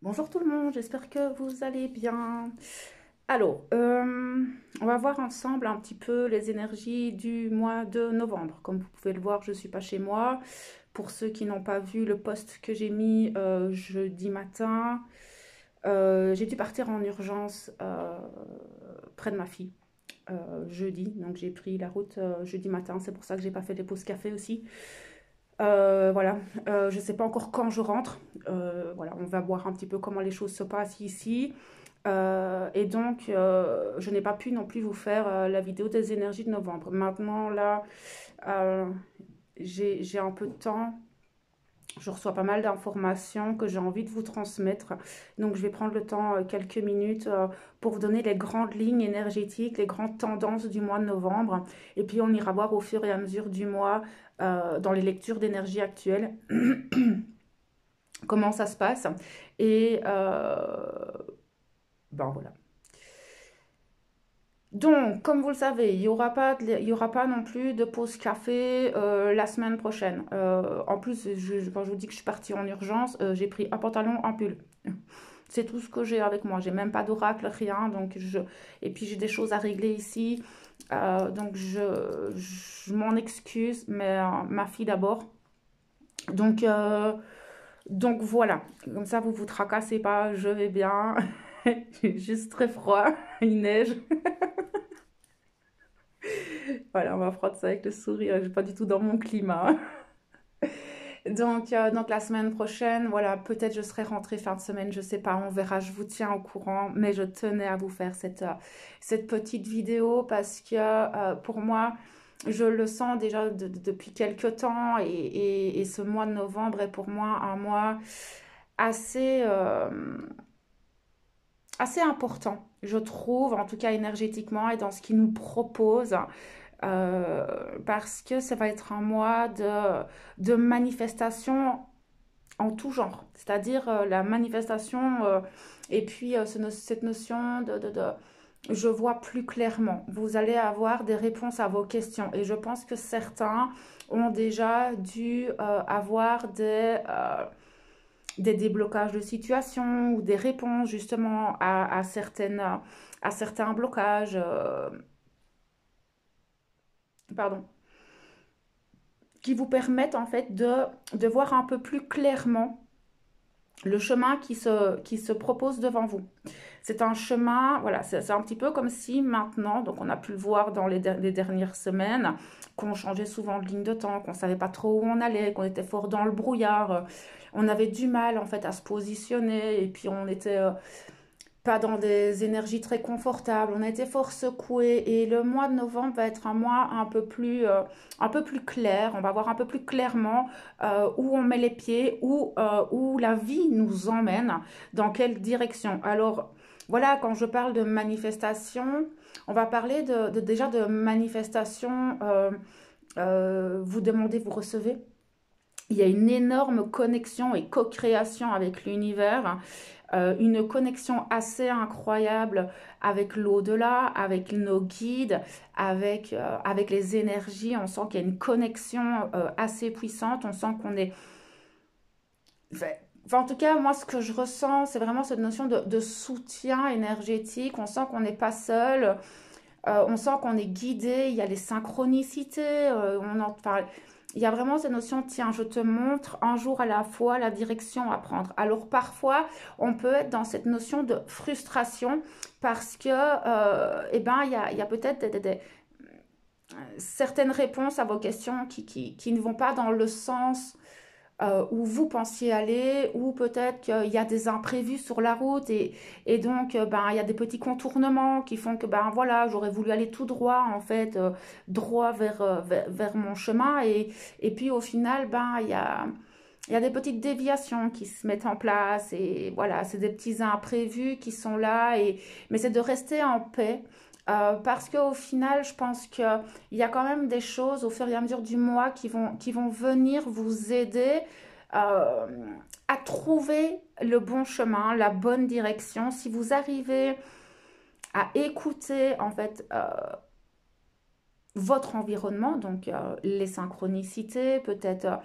Bonjour tout le monde, j'espère que vous allez bien. Alors, on va voir ensemble un petit peu les énergies du mois de novembre. Comme vous pouvez le voir, je ne suis pas chez moi. Pour ceux qui n'ont pas vu le post que j'ai mis jeudi matin, j'ai dû partir en urgence près de ma fille jeudi. Donc j'ai pris la route jeudi matin, c'est pour ça que j'ai pas fait les pauses café aussi. Voilà, je ne sais pas encore quand je rentre. Voilà, on va voir un petit peu comment les choses se passent ici. Et donc, je n'ai pas pu non plus vous faire la vidéo des énergies de novembre. Maintenant, là, euh, j'ai un peu de temps. Je reçois pas mal d'informations que j'ai envie de vous transmettre. Donc, je vais prendre le temps, quelques minutes, pour vous donner les grandes lignes énergétiques, les grandes tendances du mois de novembre. Et puis, on ira voir au fur et à mesure du mois, dans les lectures d'énergie actuelles, comment ça se passe. Et ben voilà. Donc, comme vous le savez, il y aura pas non plus de pause café la semaine prochaine. En plus, quand je vous dis que je suis partie en urgence, j'ai pris un pantalon, un pull. C'est tout ce que j'ai avec moi. J'ai même pas d'oracle, rien. Et puis j'ai des choses à régler ici. Donc je m'en excuse, mais ma fille d'abord. Donc, donc voilà. Comme ça, vous vous tracassez pas. Je vais bien. J'ai juste très froid. Il neige. Voilà, on va prendre ça avec le sourire. Je suis pas du tout dans mon climat. Donc la semaine prochaine, voilà, peut-être je serai rentrée fin de semaine, je sais pas, on verra, je vous tiens au courant, mais je tenais à vous faire cette petite vidéo parce que pour moi, je le sens déjà depuis quelques temps et ce mois de novembre est pour moi un mois assez, assez important, je trouve, en tout cas énergétiquement et dans ce qu'il nous propose. Parce que ça va être un mois de manifestation en tout genre, c'est-à-dire la manifestation et puis cette notion je vois plus clairement. Vous allez avoir des réponses à vos questions et je pense que certains ont déjà dû avoir des déblocages de situation ou des réponses justement à certains blocages. Pardon, qui vous permettent en fait de voir un peu plus clairement le chemin qui se propose devant vous. C'est un chemin, voilà, c'est un petit peu comme si maintenant, donc on a pu le voir dans les dernières semaines, qu'on changeait souvent de ligne de temps, qu'on ne savait pas trop où on allait, qu'on était fort dans le brouillard, on avait du mal en fait à se positionner et puis on était pas dans des énergies très confortables, on a été fort secoué et le mois de novembre va être un mois un peu plus clair, on va voir un peu plus clairement où on met les pieds, où la vie nous emmène, dans quelle direction. Alors voilà, quand je parle de manifestation, on va parler déjà de manifestation, vous demandez, vous recevez. Il y a une énorme connexion et co-création avec l'univers, une connexion assez incroyable avec l'au-delà, avec nos guides, avec les énergies. On sent qu'il y a une connexion assez puissante. On sent qu'on est... Enfin, en tout cas, moi, ce que je ressens, c'est vraiment cette notion de soutien énergétique. On sent qu'on n'est pas seul. On sent qu'on est guidé. Il y a les synchronicités. Enfin, il y a vraiment cette notion, tiens, je te montre un jour à la fois la direction à prendre. Alors parfois, on peut être dans cette notion de frustration parce que, eh ben, il y a peut-être certaines réponses à vos questions qui ne vont pas dans le sens où vous pensiez aller, ou peut-être qu'il y a des imprévus sur la route et donc ben, il y a des petits contournements qui font que ben voilà, j'aurais voulu aller tout droit en fait, droit vers mon chemin et puis au final ben il y a des petites déviations qui se mettent en place et voilà, c'est des petits imprévus qui sont là mais c'est de rester en paix. Parce qu'au final, je pense qu'il y a quand même des choses au fur et à mesure du mois qui vont venir vous aider euh, à trouver le bon chemin, la bonne direction. Si vous arrivez à écouter en fait votre environnement, donc les synchronicités, peut-être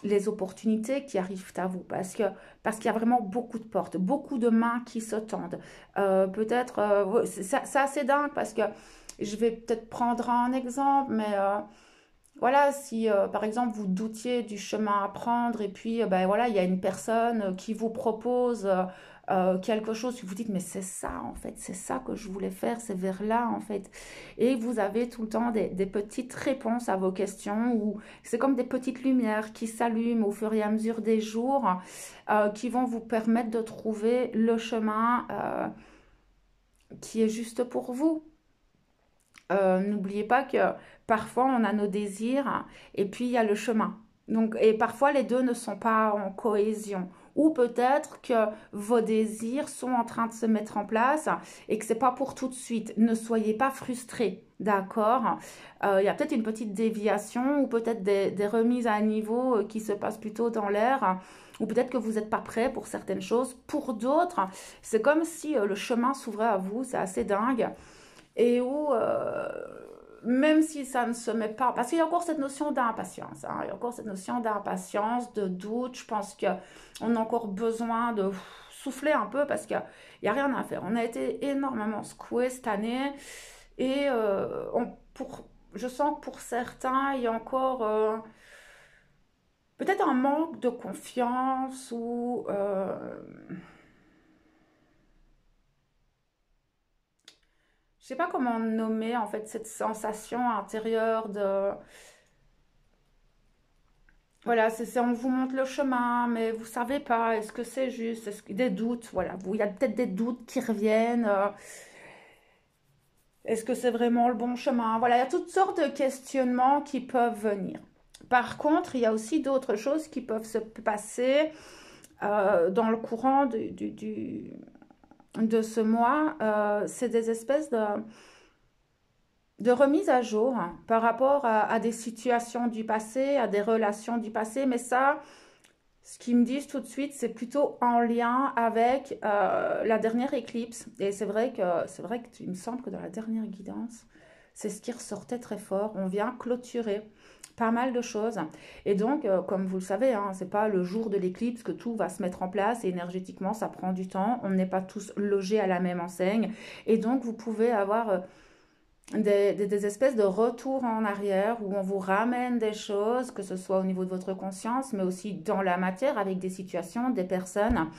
les opportunités qui arrivent à vous, parce qu'il y a vraiment beaucoup de portes, beaucoup de mains qui se tendent. Peut-être, c'est assez dingue, parce que je vais peut-être prendre un exemple, mais voilà, si par exemple vous doutiez du chemin à prendre, et puis ben voilà, il y a une personne qui vous propose quelque chose, vous dites mais c'est ça en fait, c'est ça que je voulais faire, c'est vers là en fait. Et vous avez tout le temps des petites réponses à vos questions, ou c'est comme des petites lumières qui s'allument au fur et à mesure des jours, qui vont vous permettre de trouver le chemin qui est juste pour vous. N'oubliez pas que parfois on a nos désirs et puis il y a le chemin. Donc, et parfois les deux ne sont pas en cohésion. Ou peut-être que vos désirs sont en train de se mettre en place et que c'est pas pour tout de suite. Ne soyez pas frustrés, d'accord? Il y a peut-être une petite déviation, ou peut-être des remises à niveau qui se passent plutôt dans l'air. Ou peut-être que vous n'êtes pas prêt pour certaines choses. Pour d'autres, c'est comme si le chemin s'ouvrait à vous. C'est assez dingue, et où, même si ça ne se met pas, parce qu'il y a encore cette notion d'impatience, hein, il y a encore cette notion d'impatience, de doute, je pense qu'on a encore besoin de souffler un peu, parce qu'il n'y a rien à faire. On a été énormément secoués cette année, et je sens que pour certains, il y a encore peut-être un manque de confiance, ou je sais pas comment nommer en fait cette sensation intérieure de, voilà, on vous montre le chemin, mais vous savez pas, est-ce que c'est juste, des doutes, voilà, il y a peut-être des doutes qui reviennent, est-ce que c'est vraiment le bon chemin, voilà, il y a toutes sortes de questionnements qui peuvent venir. Par contre, il y a aussi d'autres choses qui peuvent se passer dans le courant de ce mois. C'est des espèces de remise à jour, hein, par rapport à des situations du passé, à des relations du passé. Mais ça, ce qu'ils me disent tout de suite, c'est plutôt en lien avec la dernière éclipse. Et c'est vrai que il me semble que dans la dernière guidance, c'est ce qui ressortait très fort. On vient clôturer pas mal de choses. Et donc, comme vous le savez, hein, c'est pas le jour de l'éclipse que tout va se mettre en place, et énergétiquement, ça prend du temps. On n'est pas tous logés à la même enseigne. Et donc, vous pouvez avoir des espèces de retours en arrière, où on vous ramène des choses, que ce soit au niveau de votre conscience, mais aussi dans la matière, avec des situations, des personnes.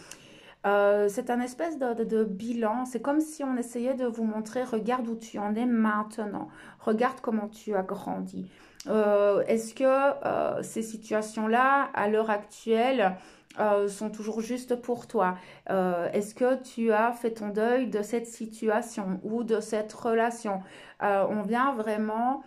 C'est un espèce de bilan. C'est comme si on essayait de vous montrer, regarde où tu en es maintenant, regarde comment tu as grandi. Est-ce que ces situations-là, à l'heure actuelle, sont toujours justes pour toi? Est-ce que tu as fait ton deuil de cette situation ou de cette relation? On vient vraiment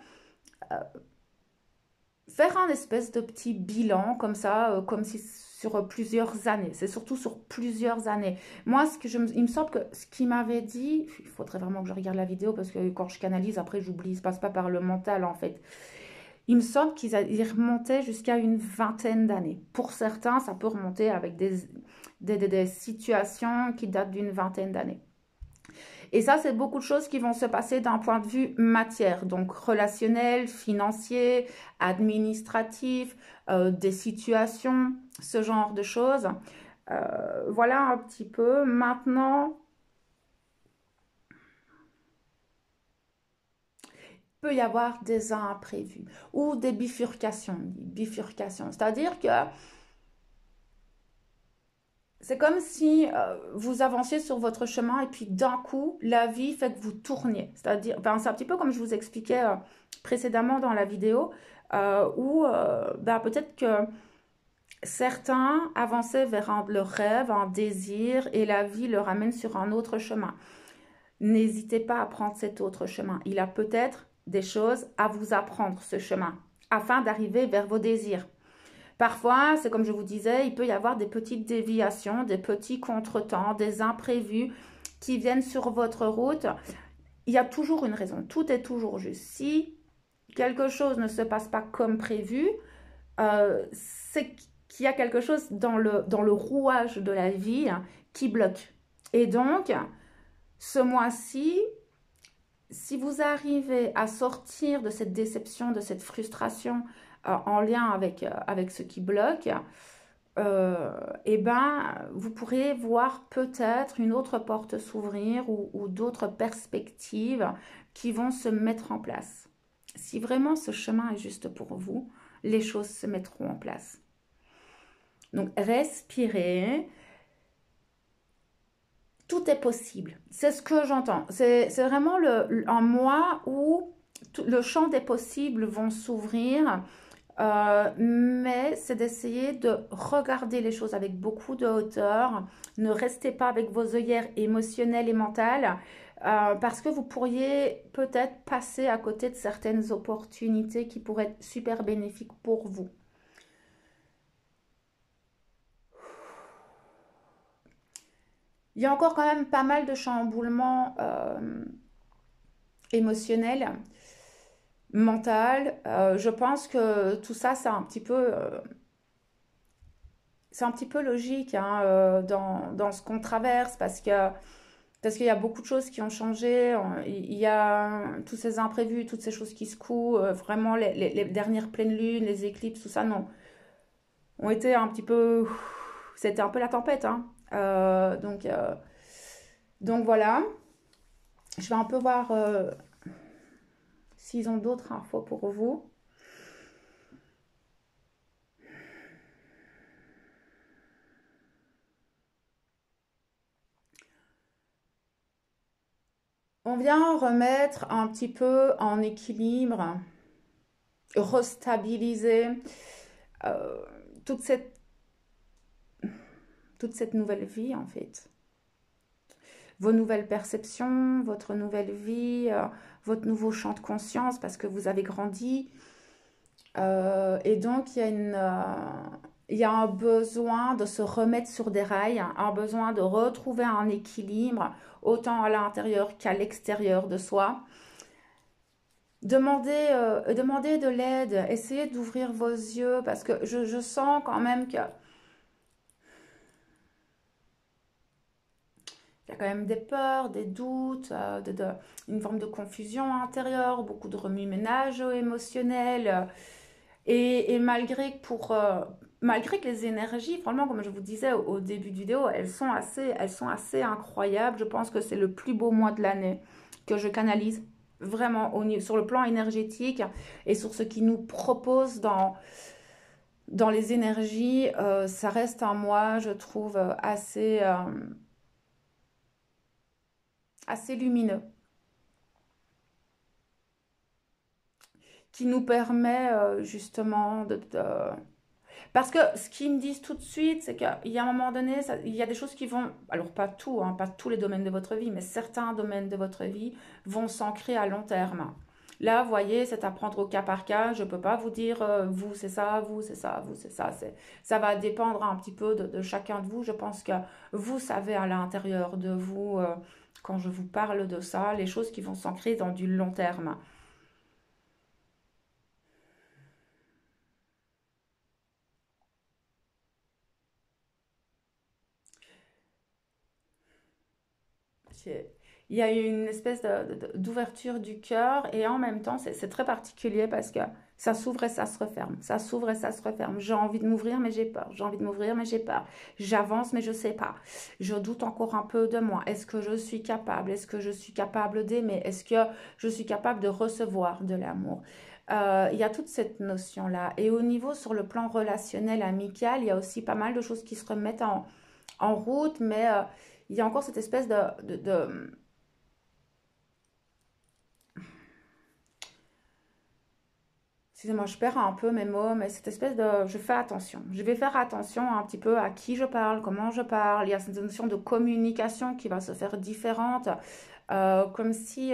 faire un espèce de petit bilan comme ça, comme si sur plusieurs années. C'est surtout sur plusieurs années. Moi, il me semble que ce qu'il m'avait dit, il faudrait vraiment que je regarde la vidéo, parce que quand je canalise, après j'oublie, ça passe pas par le mental en fait. Il me semble qu'ils remontaient jusqu'à une vingtaine d'années. Pour certains, ça peut remonter avec des situations qui datent d'une vingtaine d'années. Et ça, c'est beaucoup de choses qui vont se passer d'un point de vue matière, donc relationnel, financier, administratif, des situations, ce genre de choses. Voilà un petit peu. Maintenant, il peut y avoir des imprévus ou des bifurcations. Bifurcations, c'est-à-dire que c'est comme si vous avanciez sur votre chemin, et puis d'un coup, la vie fait que vous tourniez. C'est-à-dire, enfin, c'est un petit peu comme je vous expliquais précédemment dans la vidéo, où ben, peut-être que certains avançaient vers leur rêve, un désir, et la vie leur amène sur un autre chemin. N'hésitez pas à prendre cet autre chemin. Il a peut-être des choses à vous apprendre, ce chemin, afin d'arriver vers vos désirs. Parfois, c'est comme je vous disais, il peut y avoir des petites déviations, des petits contretemps, des imprévus qui viennent sur votre route. Il y a toujours une raison, tout est toujours juste. Si quelque chose ne se passe pas comme prévu, c'est qu'il y a quelque chose dans le rouage de la vie qui bloque. Et donc, ce mois-ci, si vous arrivez à sortir de cette déception, de cette frustration, en lien avec ce qui bloque, eh ben, vous pourriez voir peut-être une autre porte s'ouvrir ou d'autres perspectives qui vont se mettre en place. Si vraiment ce chemin est juste pour vous, les choses se mettront en place. Donc, respirez. Tout est possible. C'est ce que j'entends. C'est vraiment un mois où le champ des possibles vont s'ouvrir. Mais c'est d'essayer de regarder les choses avec beaucoup de hauteur. Ne restez pas avec vos œillères émotionnelles et mentales parce que vous pourriez peut-être passer à côté de certaines opportunités qui pourraient être super bénéfiques pour vous. Il y a encore quand même pas mal de chamboulements émotionnels, mental. Je pense que tout ça, c'est un petit peu logique hein, dans ce qu'on traverse parce qu'il y a beaucoup de choses qui ont changé. Il y a tous ces imprévus, toutes ces choses qui secouent. Vraiment, les dernières pleines lunes, les éclipses, tout ça, non, ont été un petit peu. C'était un peu la tempête. Hein. Donc voilà. Je vais un peu voir s'ils ont d'autres infos pour vous. On vient remettre un petit peu en équilibre, restabiliser euh, toute cette, toute cette nouvelle vie en fait. Vos nouvelles perceptions, votre nouvelle vie, votre nouveau champ de conscience parce que vous avez grandi. Et donc, il y a un besoin de se remettre sur des rails, un besoin de retrouver un équilibre, autant à l'intérieur qu'à l'extérieur de soi. Demandez de l'aide, essayez d'ouvrir vos yeux parce que je sens quand même que il y a quand même des peurs, des doutes, une forme de confusion intérieure, beaucoup de remue-ménage émotionnel. Et malgré que les énergies, franchement, comme je vous disais au début de vidéo, elles sont assez incroyables. Je pense que c'est le plus beau mois de l'année que je canalise vraiment sur le plan énergétique et sur ce qui nous propose dans les énergies. Ça reste un mois, je trouve, assez lumineux, qui nous permet justement Parce que ce qu'ils me disent tout de suite, c'est qu'il y a un moment donné, il y a des choses qui vont, alors pas tout, hein, pas tous les domaines de votre vie, mais certains domaines de votre vie vont s'ancrer à long terme. Là, vous voyez, c'est à prendre au cas par cas. Je ne peux pas vous dire, vous c'est ça, vous c'est ça, vous c'est ça. Ça va dépendre un petit peu de chacun de vous. Je pense que vous savez à l'intérieur de vous, quand je vous parle de ça, les choses qui vont s'ancrer dans du long terme. Il y a une espèce d'ouverture du cœur et en même temps, c'est très particulier parce que ça s'ouvre et ça se referme. Ça s'ouvre et ça se referme. J'ai envie de m'ouvrir, mais j'ai peur. J'ai envie de m'ouvrir, mais j'ai peur. J'avance, mais je ne sais pas. Je doute encore un peu de moi. Est-ce que je suis capable? Est-ce que je suis capable d'aimer? Est-ce que je suis capable de recevoir de l'amour? Il y a toute cette notion-là. Et au niveau, sur le plan relationnel, amical, il y a aussi pas mal de choses qui se remettent en route, mais il y a encore cette espèce excusez-moi, je perds un peu mes mots, mais cette espèce de... Je fais attention. Je vais faire attention un petit peu à qui je parle, comment je parle. Il y a cette notion de communication qui va se faire différente, comme si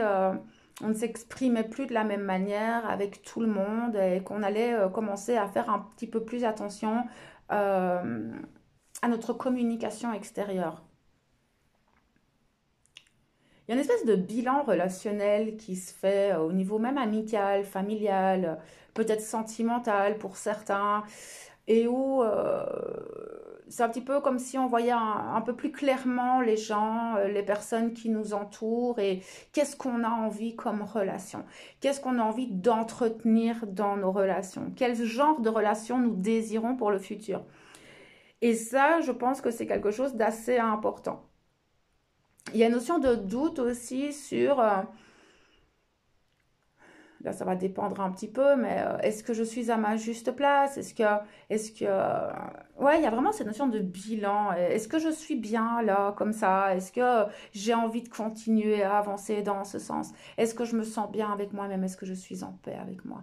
on ne s'exprimait plus de la même manière avec tout le monde et qu'on allait commencer à faire un petit peu plus attention euh, à notre communication extérieure. Il y a une espèce de bilan relationnel qui se fait au niveau même amical, familial, peut-être sentimental pour certains. et où c'est un petit peu comme si on voyait un peu plus clairement les gens, les personnes qui nous entourent et qu'est-ce qu'on a envie comme relation, qu'est-ce qu'on a envie d'entretenir dans nos relations, quel genre de relation nous désirons pour le futur. Et ça, je pense que c'est quelque chose d'assez important. Il y a une notion de doute aussi sur là, ça va dépendre un petit peu, mais est-ce que je suis à ma juste place? Ouais, il y a vraiment cette notion de bilan. Est-ce que je suis bien là, comme ça? Est-ce que j'ai envie de continuer à avancer dans ce sens? Est-ce que je me sens bien avec moi-même? Est-ce que je suis en paix avec moi?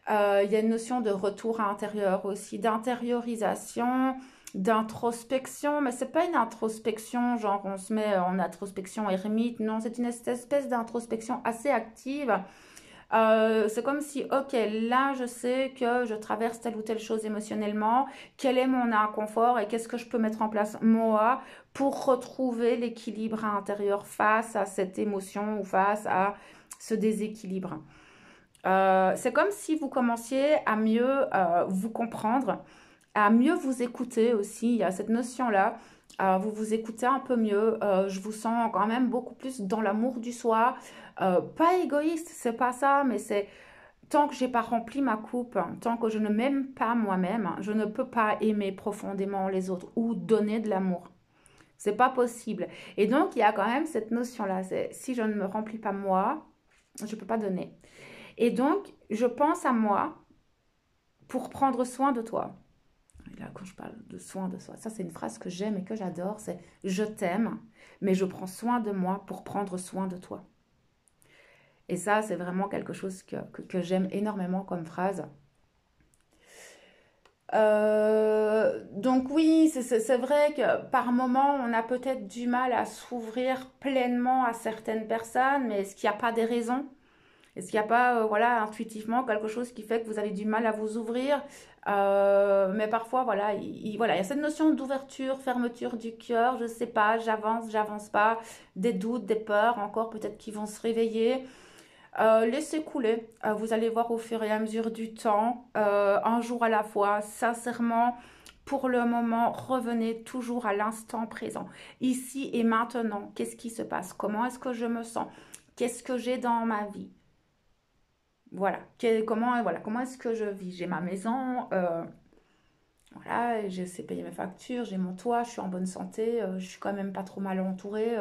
Il y a une notion de retour à l'intérieur aussi, d'intériorisation, d'introspection, mais c'est pas une introspection genre on se met en introspection ermite, non, c'est une espèce d'introspection assez active. C'est comme si, ok, là, je sais que je traverse telle ou telle chose émotionnellement, quel est mon inconfort et qu'est-ce que je peux mettre en place moi pour retrouver l'équilibre intérieur face à cette émotion ou face à ce déséquilibre. C'est comme si vous commenciez à mieux vous comprendre, à mieux vous écouter aussi. Il y a cette notion-là. Vous vous écoutez un peu mieux. Je vous sens quand même beaucoup plus dans l'amour du soi. Pas égoïste, c'est pas ça, mais c'est tant que j'ai pas rempli ma coupe, tant que je ne m'aime pas moi-même, je ne peux pas aimer profondément les autres ou donner de l'amour. C'est pas possible. Et donc, il y a quand même cette notion-là. C'est si je ne me remplis pas moi, je peux pas donner. Et donc, je pense à moi pour prendre soin de toi. Et là, quand je parle de soin de soi, ça c'est une phrase que j'aime et que j'adore, c'est je t'aime, mais je prends soin de moi pour prendre soin de toi. Et ça, c'est vraiment quelque chose que j'aime énormément comme phrase. Donc oui, c'est vrai que par moment, on a peut-être du mal à s'ouvrir pleinement à certaines personnes, mais est-ce qu'il n'y a pas des raisons? Est-ce qu'il n'y a pas, voilà, intuitivement quelque chose qui fait que vous avez du mal à vous ouvrir? Mais parfois, voilà, voilà, il y a cette notion d'ouverture, fermeture du cœur, je ne sais pas, j'avance, j'avance pas, des doutes, des peurs encore peut-être qui vont se réveiller. Laissez couler, vous allez voir au fur et à mesure du temps, un jour à la fois, sincèrement, pour le moment, revenez toujours à l'instant présent, ici et maintenant. Qu'est-ce qui se passe? Comment est-ce que je me sens? Qu'est-ce que j'ai dans ma vie? Voilà, comment est-ce que je vis? J'ai ma maison, voilà, je sais payer mes factures, j'ai mon toit, je suis en bonne santé, je suis quand même pas trop mal entourée.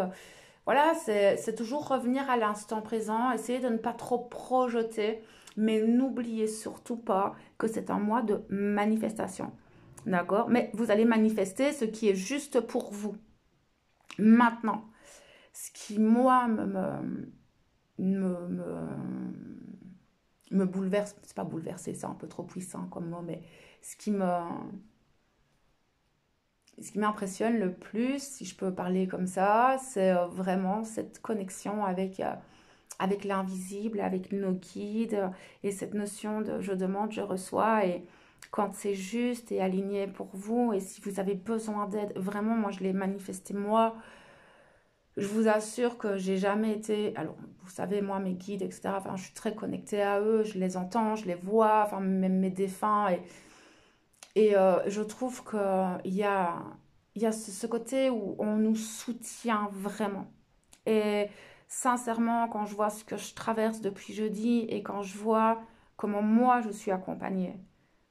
Voilà, c'est toujours revenir à l'instant présent, essayer de ne pas trop projeter, mais n'oubliez surtout pas que c'est un mois de manifestation. D'accord? Mais vous allez manifester ce qui est juste pour vous. Maintenant, ce qui, moi, me, me, me bouleverse, c'est pas bouleverser, c'est un peu trop puissant comme mot, mais ce qui me, ce qui m'impressionne le plus, si je peux parler comme ça, c'est vraiment cette connexion avec l'invisible, avec nos guides et cette notion de je demande, je reçois et quand c'est juste et aligné pour vous et si vous avez besoin d'aide, vraiment moi je l'ai manifesté moi, je vous assure que j'ai jamais été, alors vous savez moi mes guides etc, enfin je suis très connectée à eux, je les entends, je les vois, enfin même mes défunts et je trouve il y a ce côté où on nous soutient vraiment. Et sincèrement, quand je vois ce que je traverse depuis jeudi et quand je vois comment moi je suis accompagnée,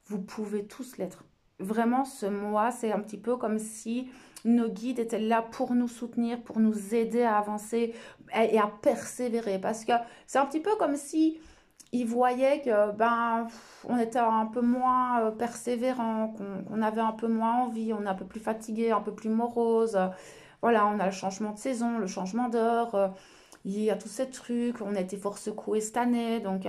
vous pouvez tous l'être. Vraiment, ce mois, c'est un petit peu comme si nos guides étaient là pour nous soutenir, pour nous aider à avancer et à persévérer. Parce que c'est un petit peu comme si ils voyaient que ben on était un peu moins persévérant, qu'on avait un peu moins envie, on est un peu plus fatigué, un peu plus morose. Voilà, on a le changement de saison, le changement d'heure, il y a tous ces trucs, on a été fort secoués cette année, donc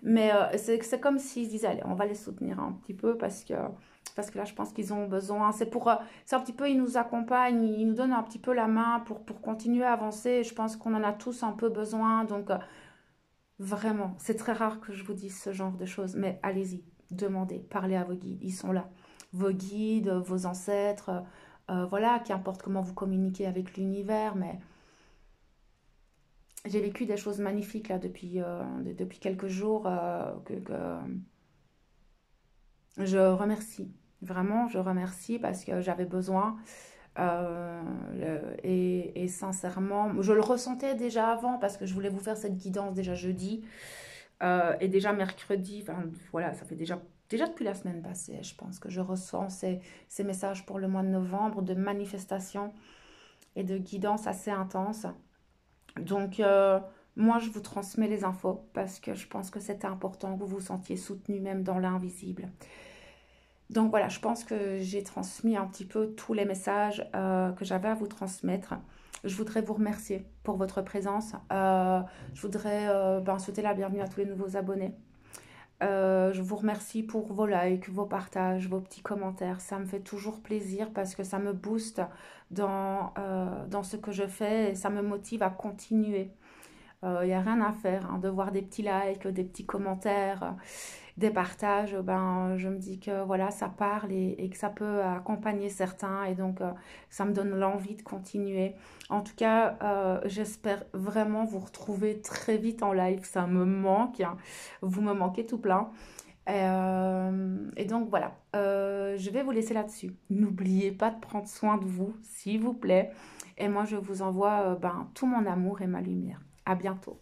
mais c'est comme s'ils se disaient allez, on va les soutenir un petit peu parce que là je pense qu'ils ont besoin, c'est un petit peu ils nous accompagnent, ils nous donnent un petit peu la main pour continuer à avancer, je pense qu'on en a tous un peu besoin donc vraiment, c'est très rare que je vous dise ce genre de choses, mais allez-y, demandez, parlez à vos guides, ils sont là. Vos guides, vos ancêtres, voilà, qu'importe comment vous communiquez avec l'univers, mais j'ai vécu des choses magnifiques là depuis quelques jours que je remercie. Vraiment, je remercie parce que j'avais besoin. Et sincèrement, je le ressentais déjà avant parce que je voulais vous faire cette guidance déjà jeudi et déjà mercredi. Enfin, voilà, ça fait déjà depuis la semaine passée, je pense que je ressens ces messages pour le mois de novembre de manifestation et de guidance assez intense. Donc, moi, je vous transmets les infos parce que je pense que c'était important que vous vous sentiez soutenu même dans l'invisible. Donc voilà, je pense que j'ai transmis un petit peu tous les messages que j'avais à vous transmettre. Je voudrais vous remercier pour votre présence. Je voudrais souhaiter la bienvenue à tous les nouveaux abonnés. Je vous remercie pour vos likes, vos partages, vos petits commentaires. Ça me fait toujours plaisir parce que ça me booste dans ce que je fais et ça me motive à continuer. Il n'y a rien à faire, hein, de voir des petits likes, des petits commentaires, des partages. Ben, je me dis que voilà, ça parle et que ça peut accompagner certains. Et donc, ça me donne l'envie de continuer. En tout cas, j'espère vraiment vous retrouver très vite en live. Ça me manque, hein. Vous me manquez tout plein. Et donc voilà, je vais vous laisser là-dessus. N'oubliez pas de prendre soin de vous, s'il vous plaît. Et moi, je vous envoie tout mon amour et ma lumière. À bientôt.